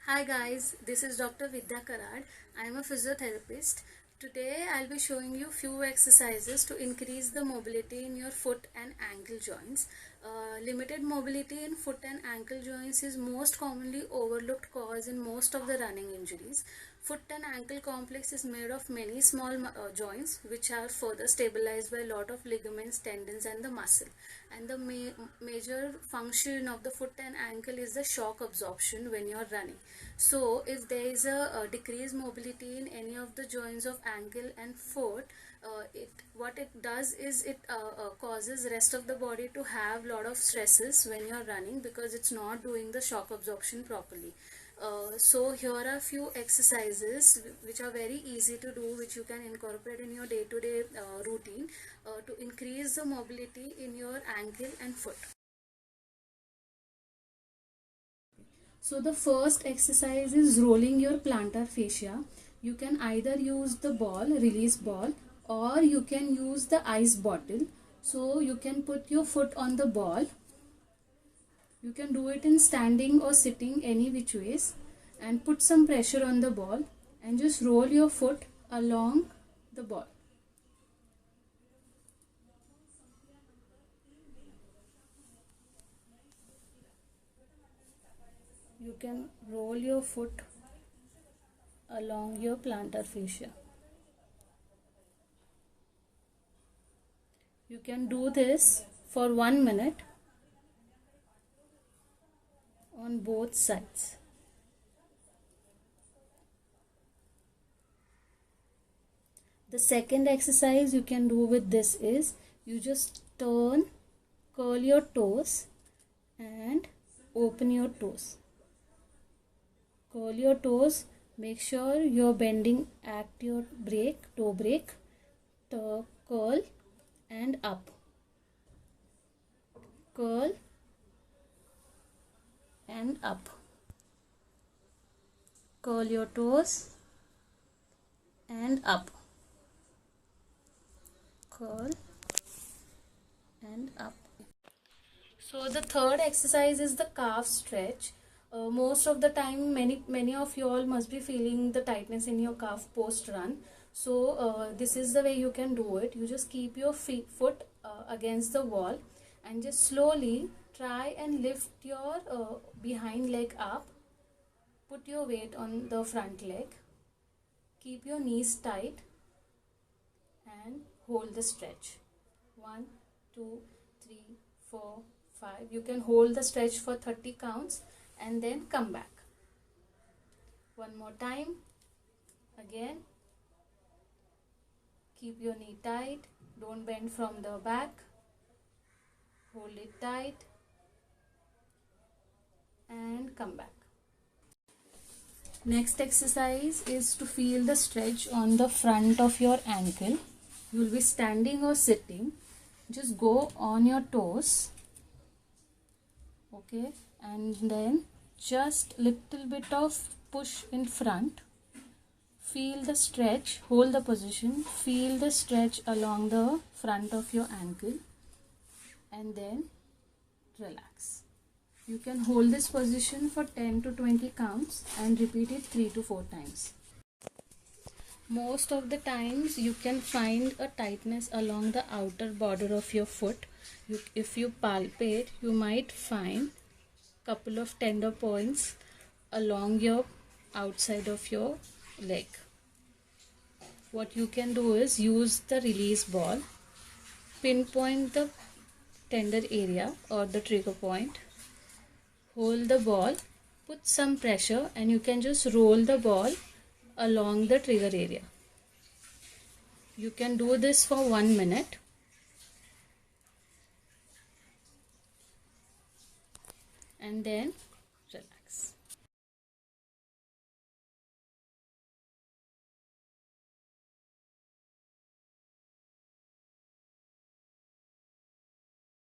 Hi guys, this is Dr. Vidya Karad. I am a physiotherapist. Today I'll be showing you few exercises to increase the mobility in your foot and ankle joints. Limited mobility in foot and ankle joints is most commonly overlooked cause in most of the running injuries. Foot and ankle complex is made of many small joints which are further stabilized by a lot of ligaments, tendons and the muscle. And the major function of the foot and ankle is the shock absorption when you are running. So if there is a decreased mobility in any of the joints of ankle and foot, what it does is it causes rest of the body to have lot of stresses when you are running because it's not doing the shock absorption properly. So here are a few exercises which are very easy to do, which you can incorporate in your day-to-day routine to increase the mobility in your ankle and foot. So the first exercise is rolling your plantar fascia. You can either use the ball, release ball, or you can use the ice bottle. So you can put your foot on the ball. You can do it in standing or sitting, any which ways, and put some pressure on the ball and just roll your foot along the ball. You can roll your foot along your plantar fascia. You can do this for 1 minute on both sides. The second exercise you can do with this is you just curl your toes and open your toes. Curl your toes, make sure you're bending at your toe break, curl and up. Curl and up. Curl your toes and up. Curl and up. So the third exercise is the calf stretch. Most of the time many of you all must be feeling the tightness in your calf post run. So this is the way you can do it. You just keep your foot against the wall and just slowly try and lift your behind leg up. Put your weight on the front leg. Keep your knees tight and hold the stretch. 1, 2, 3, 4, 5. You can hold the stretch for 30 counts and then come back. One more time. Again. Keep your knee tight. Don't bend from the back. Hold it tight and come back. Next exercise is to feel the stretch on the front of your ankle. You will be standing or sitting. Just go on your toes. Okay, and then just little bit of push in front. Feel the stretch, hold the position, feel the stretch along the front of your ankle and then relax. You can hold this position for 10 to 20 counts and repeat it 3 to 4 times. Most of the times you can find a tightness along the outer border of your foot. If you palpate, you might find couple of tender points along your outside of your leg. What you can do is use the release ball, pinpoint the tender area or the trigger point, hold the ball, put some pressure and you can just roll the ball along the trigger area. You can do this for 1 minute. And then